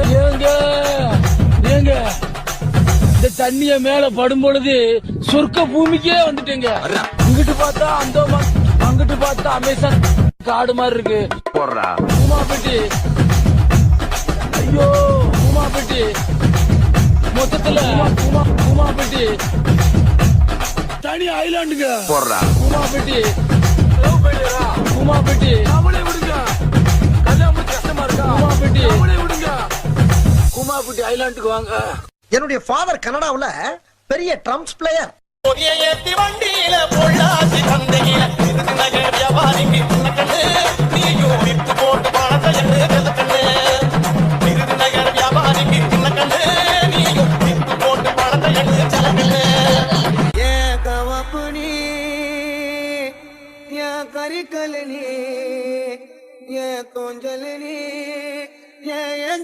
ஏங்க ஏங்க இந்த தண்ணிய மேல படும் பொழுது சொர்க்க பூமிக்கே வந்துட்டேங்க. இங்கிட்டு பார்த்தா அந்தோமான், அங்கிட்டு பார்த்தா அமேசான் காடு மாதிரி இருக்கு. பூமாப்பட்டி, ஐயோ பூமாப்பட்டி, மொத்தத்துல பூமாப்பட்டி தனி ஐலாண்டுங்க. பூமாப்பட்டி பூமாப்பட்டி அவளே விடுங்க, கல்யாணம் கஷ்டமா இருக்கா? பூமாப்பட்டி அவளே விடுங்க, பூமாப்பட்டி ஐலாண்டுக்கு வாங்க. என்னுடைய ஃபாதர் கனடாவுல பெரிய ட்ரம்ஸ் பிளேயர். வண்டியில பொள்ளாச்சி சந்தையில வியாபாரிக்கு போட்டு பணத்தை